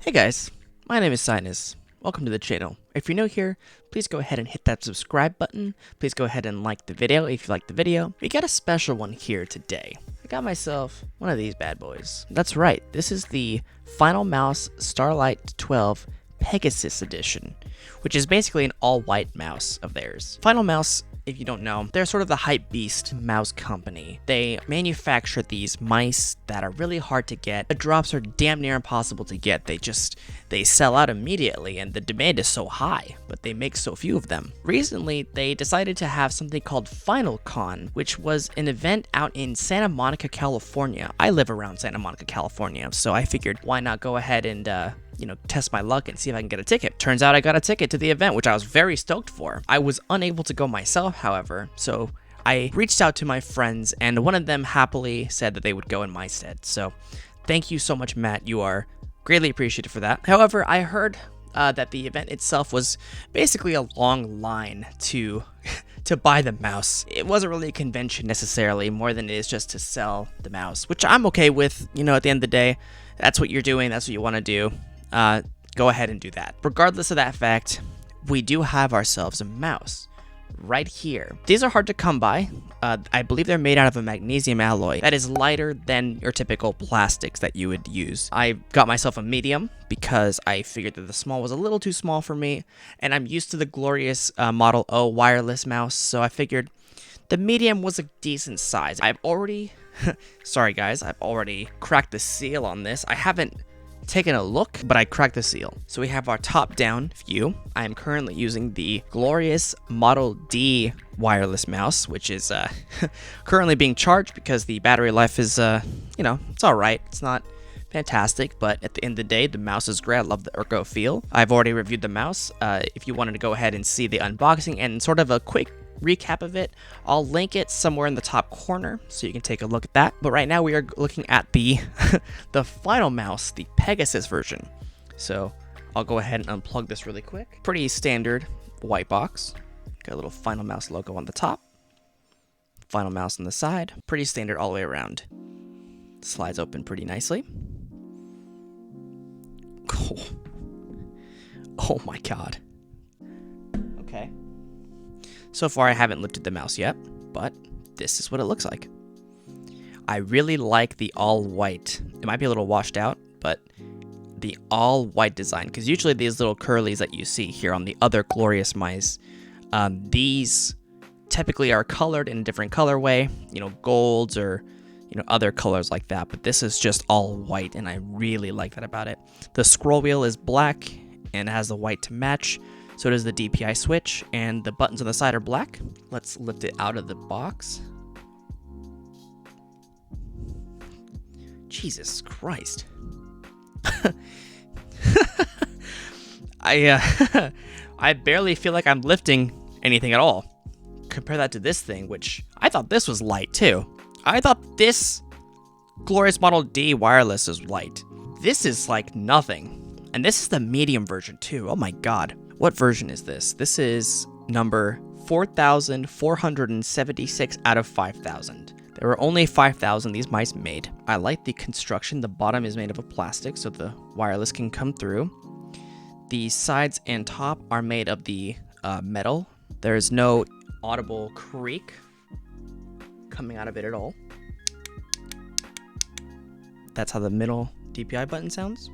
Hey guys, my name is Sinus. Welcome to the channel. If you're new here, please go ahead and hit that subscribe button. Please go ahead and like the video if you like the video. We got a special one here today. I got myself one of these bad boys. That's right, this is the Finalmouse Starlight 12 Pegasus edition, which is basically an all-white mouse of theirs. Finalmouse, if you don't know, they're sort of the hype beast mouse company. They manufacture these mice that are really hard to get. The drops are damn near impossible to get. They sell out immediately and the demand is so high, but they make so few of them. Recently, they decided to have something called Finalcon, which was an event out in Santa Monica, California. I live around Santa Monica, California, so I figured why not go ahead and test my luck and see if I can get a ticket. Turns out I got a ticket to the event, which I was very stoked for. I was unable to go myself, however, so I reached out to my friends, and one of them happily said that they would go in my stead. So thank you so much, Matt. You are greatly appreciated for that. However, I heard that the event itself was basically a long line to buy the mouse. It wasn't really a convention necessarily, more than it is just to sell the mouse, which I'm okay with. You know, at the end of the day, that's what you're doing, that's what you want to do. Go ahead and do that. Regardless of that fact, we do have ourselves a mouse right here. These are hard to come by. I believe they're made out of a magnesium alloy that is lighter than your typical plastics that you would use. I got myself a medium because I figured that the small was a little too small for me, and I'm used to the glorious Model O wireless mouse, so I figured the medium was a decent size. I've already, sorry guys, I've already cracked the seal on this. I haven't taken a look, but I cracked the seal. So we have our top-down view. I am currently using the glorious Model D wireless mouse, which is currently being charged because the battery life is, it's all right. It's not fantastic, but at the end of the day, the mouse is great. I love the ergo feel. I've already reviewed the mouse. If you wanted to go ahead and see the unboxing and sort of a quick recap of it, I'll link it somewhere in the top corner so you can take a look at that. But right now we are looking at the the Finalmouse, the Pegasus version. So I'll go ahead and unplug this really quick. Pretty standard white box. Got a little Finalmouse logo on the top, Finalmouse on the side. Pretty standard all the way around. Slides open pretty nicely. Oh my god. Okay. So far, I haven't lifted the mouse yet, but this is what it looks like. I really like the all-white. It might be a little washed out, but the all-white design, because usually these little curlies that you see here on the other glorious mice, these typically are colored in a different colorway, golds or other colors like that, but this is just all white, and I really like that about it. The scroll wheel is black and has the white to match. So does the DPI switch, and the buttons on the side are black. Let's lift it out of the box. Jesus Christ. I barely feel like I'm lifting anything at all. Compare that to this thing, which I thought this was light too. I thought this glorious Model D wireless is light. This is like nothing. And this is the medium version too. Oh my god. What version is this? This is number 4,476 out of 5,000. There were only 5,000 these mice made. I like the construction. The bottom is made of a plastic so the wireless can come through. The sides and top are made of the metal. There's no audible creak coming out of it at all. That's how the middle DPI button sounds.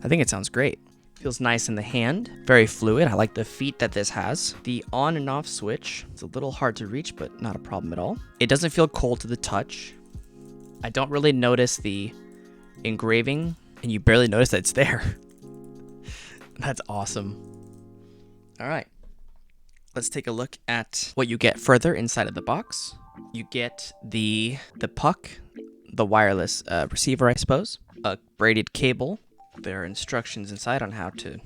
I think it sounds great. Feels nice in the hand, very fluid. I like the feet that this has. The on and off switch, it's a little hard to reach, but not a problem at all. It doesn't feel cold to the touch. I don't really notice the engraving, and you barely notice that it's there. That's awesome. All right, let's take a look at what you get further inside of the box. You get the puck, the wireless receiver, I suppose, a braided cable. There are instructions inside on how to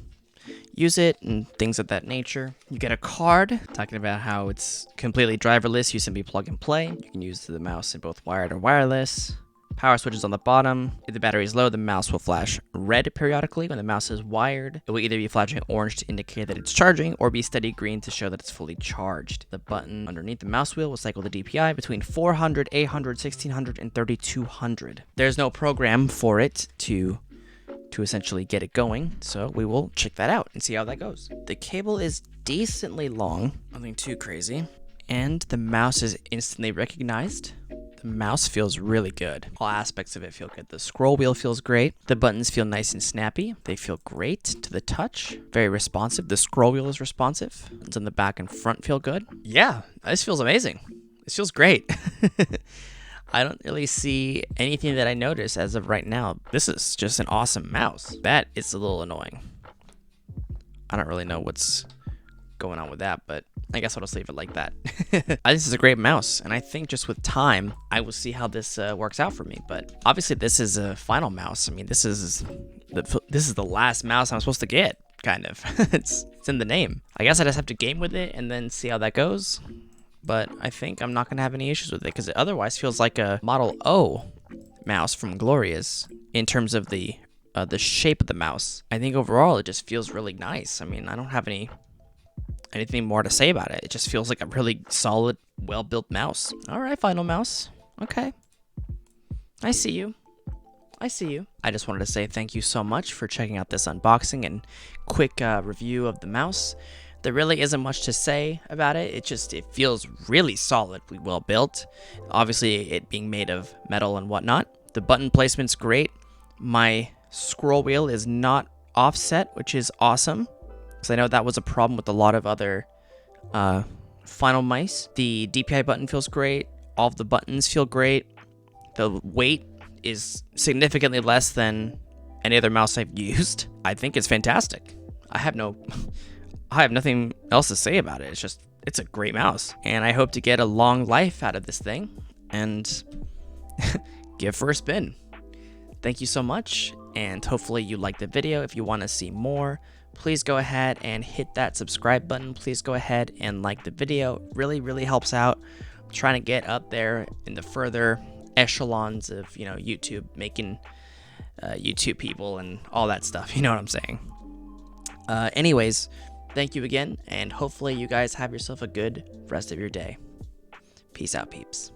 use it and things of that nature. You get a card talking about how it's completely driverless. You simply plug and play. You can use the mouse in both wired or wireless. Power switch is on the bottom. If the battery is low, the mouse will flash red periodically. When the mouse is wired, it will either be flashing orange to indicate that it's charging or be steady green to show that it's fully charged. The button underneath the mouse wheel will cycle the DPI between 400, 800, 1600, and 3200. There's no program for it to essentially get it going, so we will check that out and see how that goes. The cable is decently long, nothing too crazy, and the mouse is instantly recognized. The mouse feels really good. All aspects of it feel good. The scroll wheel feels great. The buttons feel nice and snappy. They feel great to the touch. Very responsive. The scroll wheel is responsive. Buttons on the back and front feel good. Yeah, this feels amazing. This feels great. I don't really see anything that I notice as of right now. This is just an awesome mouse. That is a little annoying. I don't really know what's going on with that, but I guess I'll just leave it like that. This is a great mouse, and I think just with time, I will see how this works out for me. But obviously, this is a Finalmouse. I mean, this is the last mouse I'm supposed to get, kind of. It's in the name. I guess I just have to game with it and then see how that goes. But I think I'm not gonna have any issues with it because it otherwise feels like a Model O mouse from Gloria's in terms of the shape of the mouse. I think overall it just feels really nice. I mean, I don't have anything more to say about it. It just feels like a really solid, well-built mouse. All right, Finalmouse. Okay. I see you. I see you. I just wanted to say thank you so much for checking out this unboxing and quick review of the mouse. There really isn't much to say about it. It feels really solidly well built. Obviously, it being made of metal and whatnot. The button placement's great. My scroll wheel is not offset, which is awesome, because I know that was a problem with a lot of other Finalmice. The DPI button feels great. All of the buttons feel great. The weight is significantly less than any other mouse I've used. I think it's fantastic. I have nothing else to say about it. It's a great mouse. And I hope to get a long life out of this thing and give for a spin. Thank you so much, and hopefully you liked the video. If you want to see more, please go ahead and hit that subscribe button. Please go ahead and like the video. Really, really helps out. I'm trying to get up there in the further echelons of, YouTube, making YouTube people and all that stuff. You know what I'm saying? Anyways, thank you again, and hopefully you guys have yourself a good rest of your day. Peace out, peeps.